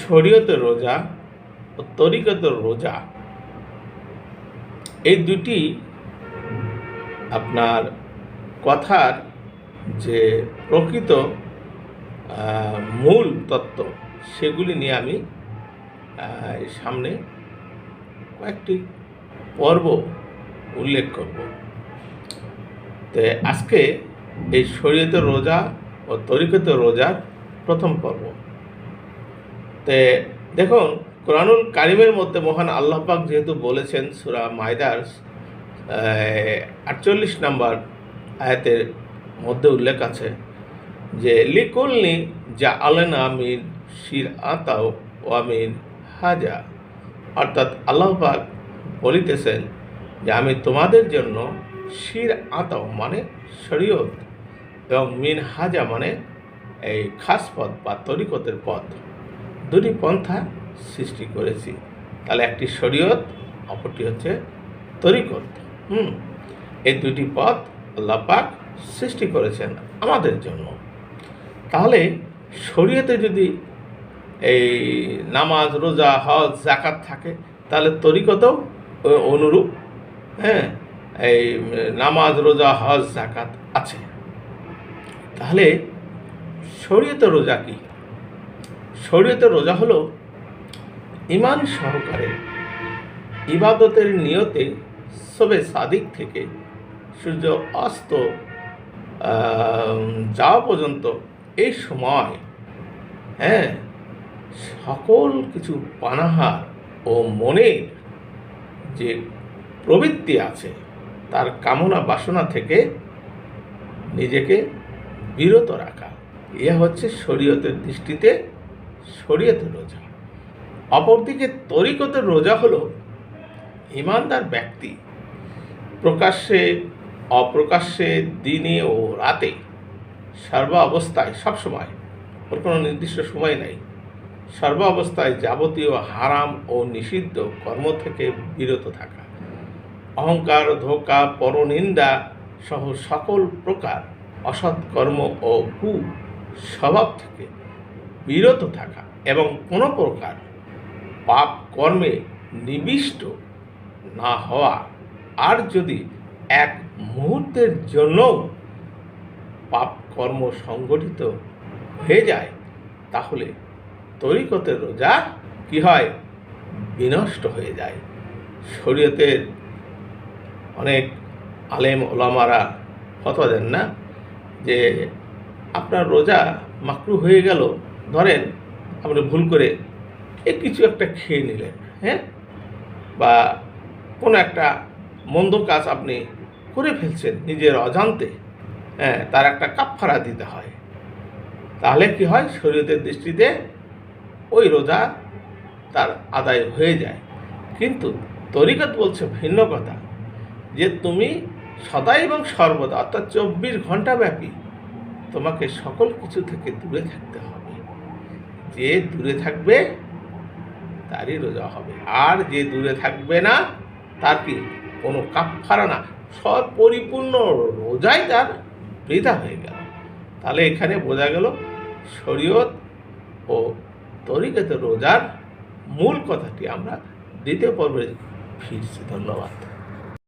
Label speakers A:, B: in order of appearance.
A: শরীয়তের রোজা ও তরিকতের রোজা এই দুটি আপনার কথার যে প্রকৃত মূল তত্ত্ব সেগুলি নিয়ে আমি সামনে কয়েকটি পর্ব উল্লেখ করব। তো আজকে এই শরীয়তের রোজা ও তরিকতের রোজার প্রথম পর্ব। তে দেখুন, কোরআনুল কারিমের মধ্যে মহান আল্লাহ পাক যেহেতু বলেছেন সূরা মায়দার 48 নম্বর আয়াতের মধ্যে উল্লেখ আছে যে লিকুল্লি যা আলেনা মিন শির আতাও ওয়া মিন হাজা, অর্থাৎ আল্লাহ পাক বলিতেছেন যে আমি তোমাদের জন্য শির আতাও মানে শরীয়ত এবং মিন হাজা মানে এই খাস পথ বা তরিকতের পথ, দুটি পন্থা সৃষ্টি করেছি। তাহলে একটি শরীয়ত, অপরটি হচ্ছে তরিকত। এই দুটি পথ আল্লাহ পাক সৃষ্টি করেছেন আমাদের জন্য। তাহলে শরীয়তে যদি এই নামাজ, রোজা, হজ, যাকাত থাকে, তাহলে তরিকতেও অনুরূপ এই নামাজ, রোজা, হজ, যাকাত আছে। তাহলে শরীয়তের রোজা কি? শরীয়তের রোজা হলো ঈমান সহকারে ইবাদতের নিয়তে শবে সাদিক থেকে সূর্য অস্ত যাওয়া পর্যন্ত এই সময় সকল কিছু পানাহার ও মনের যে প্রবৃত্তি আছে তার কামনা বাসনা থেকে নিজেকে বিরত রাখা, এ হচ্ছে শরীয়তের দৃষ্টিতে শরীয়তের রোজা। অপরদিকে তরিকতের রোজা হলো ঈমানদার ব্যক্তি প্রকাশ্যে অপ্রকাশ্যে, দিনে ও রাতে, সর্ব অবস্থায়, সবসময়, ওর কোনো নির্দিষ্ট সময় নাই, সর্ব অবস্থায় যাবতীয় হারাম ও নিষিদ্ধ কর্ম থেকে বিরত থাকা, অহংকার, ধোঁকা, পরনিন্দা সহ সকল প্রকার অসৎ কর্ম ও কু স্বভাব থেকে বিরত থাকা এবং কোনো প্রকার পাপ কর্মে নিবিষ্ট না হওয়া। আর যদি এক মুহূর্তের জন্য পাপ কর্ম সংগঠিত হয়ে যায়, তাহলে তরিকতের রোজা কি হয়? বিনষ্ট হয়ে যায়। শরীয়তের অনেক আলেম ওলামারা ফতোয়া দেন না যে আপনার রোজা মাকরু হয়ে গেল, ধরেন আপনি ভুল করে কিছু একটা খেয়ে নিলেন, বা কোনো একটা মন্দ কাজ আপনি করে ফেলছেন নিজের অজান্তে, তার একটা কাফফারা দিতে হয়। তাহলে কি হয়? শরীয়তের দৃষ্টিতে ওই রোজা তার আদায় হয়ে যায়। কিন্তু তরিকত বলছে ভিন্ন কথা, যে তুমি সদাই এবং সর্বদা, অর্থাৎ 24 ঘন্টা ব্যাপী তোমাকে সকল কিছু থেকে দূরে থাকতে হবে। যে দূরে থাকবে তারই রোজা হবে, আর যে দূরে থাকবে না তার কি কোনো কাফফারা না, সব পরিপূর্ণ রোজাই তার বৃথা হয়ে গেল। তাহলে এখানে বোঝা গেল শরীয়ত ও তরিকতের রোজার মূল কথাটি আমরা দ্বিতীয় পর্বে ফিরছি। ধন্যবাদ।